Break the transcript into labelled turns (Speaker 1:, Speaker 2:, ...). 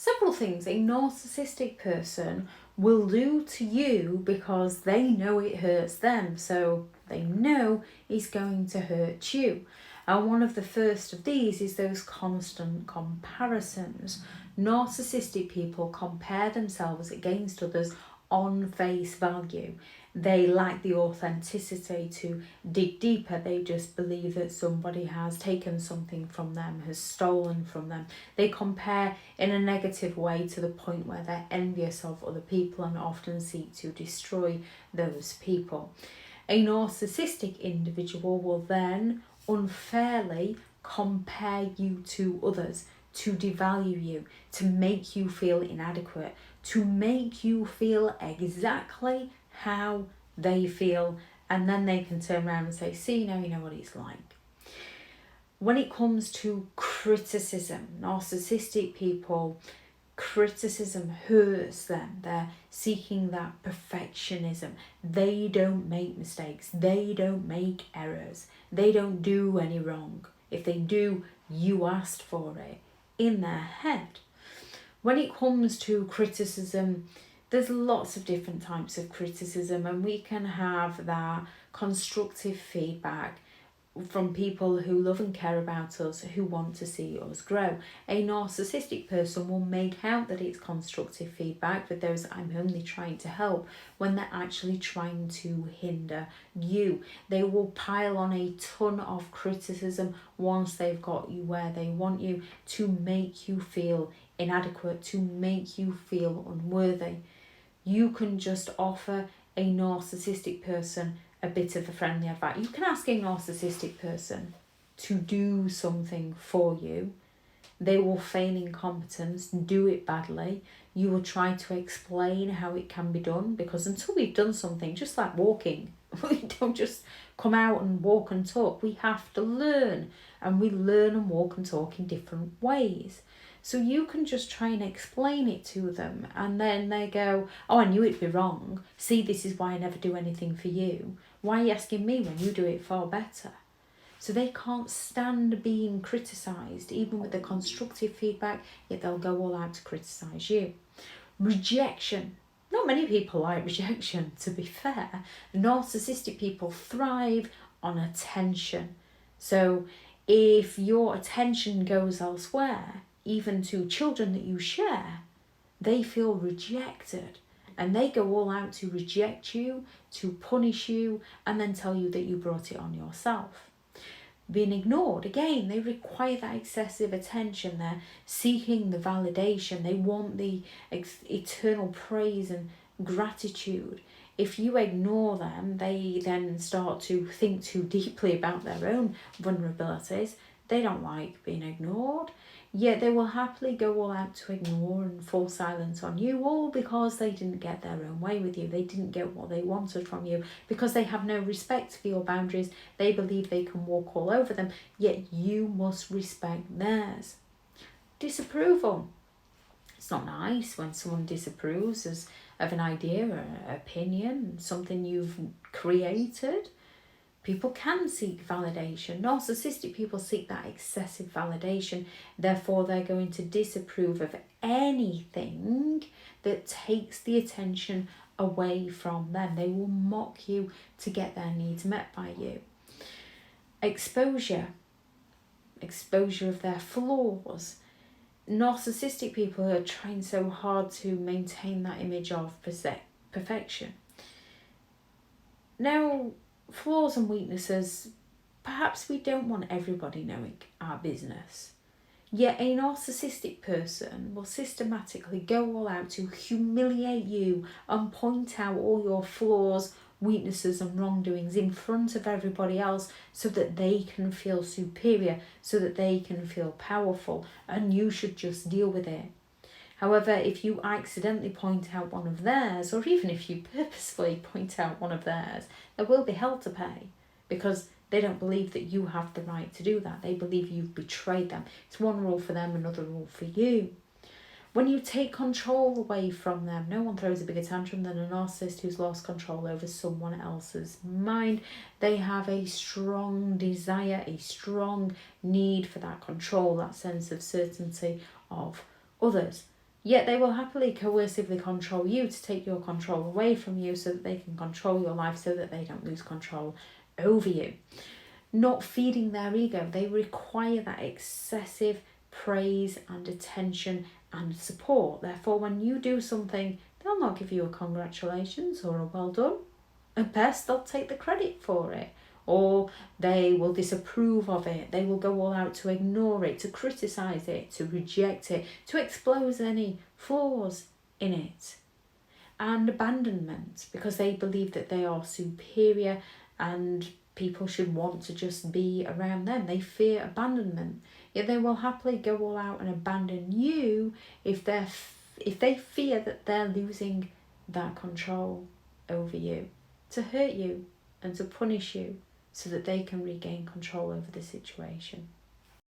Speaker 1: several things a narcissistic person will do to you because they know it hurts them, so they know it's going to hurt you. And one of the first of these is those constant comparisons. Narcissistic people compare themselves against others on face value. They lack the authenticity to dig deeper. They just believe that somebody has taken something from them, has stolen from them. They compare in a negative way to the point where they're envious of other people and often seek to destroy those people. A narcissistic individual will then unfairly compare you to others, to devalue you, to make you feel inadequate, to make you feel exactly how they feel, and then they can turn around and say, see, now you know what it's like. When it comes to criticism, narcissistic people, criticism hurts them. They're seeking that perfectionism. They don't make mistakes. They don't make errors. They don't do any wrong. If they do, you asked for it in their head. When it comes to criticism, there's lots of different types of criticism, and we can have that constructive feedback from people who love and care about us, who want to see us grow. A narcissistic person will make out that it's constructive feedback for those I'm only trying to help, when they're actually trying to hinder you. They will pile on a ton of criticism once they've got you where they want you, to make you feel inadequate, to make you feel unworthy. You can just offer a narcissistic person a bit of a friendly advice. You can ask a narcissistic person to do something for you. They will feign incompetence, do it badly. You will try to explain how it can be done, because until we've done something, just like walking, we don't just come out and walk and talk. We have to learn, and we learn and walk and talk in different ways. So you can just try and explain it to them, and then they go, oh, I knew it'd be wrong. See, this is why I never do anything for you. Why are you asking me when you do it far better? So they can't stand being criticised, even with the constructive feedback, yet they'll go all out to criticise you. Rejection. Not many people like rejection, to be fair. Narcissistic people thrive on attention. So if your attention goes elsewhere, even to children that you share, they feel rejected. And they go all out to reject you, to punish you, and then tell you that you brought it on yourself. Being ignored, again, they require that excessive attention. They're seeking the validation. They want the eternal praise and gratitude. If you ignore them, they then start to think too deeply about their own vulnerabilities. They don't like being ignored. Yet they will happily go all out to ignore and fall silent on you, all because they didn't get their own way with you. They didn't get what they wanted from you, because they have no respect for your boundaries. They believe they can walk all over them, yet you must respect theirs. Disapproval. It's not nice when someone disapproves of an idea or an opinion, something you've created. People can seek validation. Narcissistic people seek that excessive validation. Therefore, they're going to disapprove of anything that takes the attention away from them. They will mock you to get their needs met by you. Exposure of their flaws. Narcissistic people are trying so hard to maintain that image of perfection. Now, flaws and weaknesses, perhaps we don't want everybody knowing our business. Yet a narcissistic person will systematically go all out to humiliate you and point out all your flaws, weaknesses and wrongdoings in front of everybody else, so that they can feel superior, so that they can feel powerful, and you should just deal with it. However, if you accidentally point out one of theirs, or even if you purposefully point out one of theirs, there will be hell to pay, because they don't believe that you have the right to do that. They believe you've betrayed them. It's one rule for them, another rule for you. When you take control away from them, no one throws a bigger tantrum than a narcissist who's lost control over someone else's mind. They have a strong desire, a strong need for that control, that sense of certainty of others. Yet they will happily coercively control you to take your control away from you so that they can control your life, so that they don't lose control over you. Not feeding their ego, they require that excessive praise and attention and support. Therefore, when you do something, they'll not give you a congratulations or a well done. At best, they'll take the credit for it, or they will disapprove of it. They will go all out to ignore it, to criticize it, to reject it, to expose any flaws in it. And abandonment, because they believe that they are superior and people should want to just be around them. They fear abandonment, yet they will happily go all out and abandon you if they fear that they're losing that control over you, to hurt you and to punish you so that they can regain control over the situation.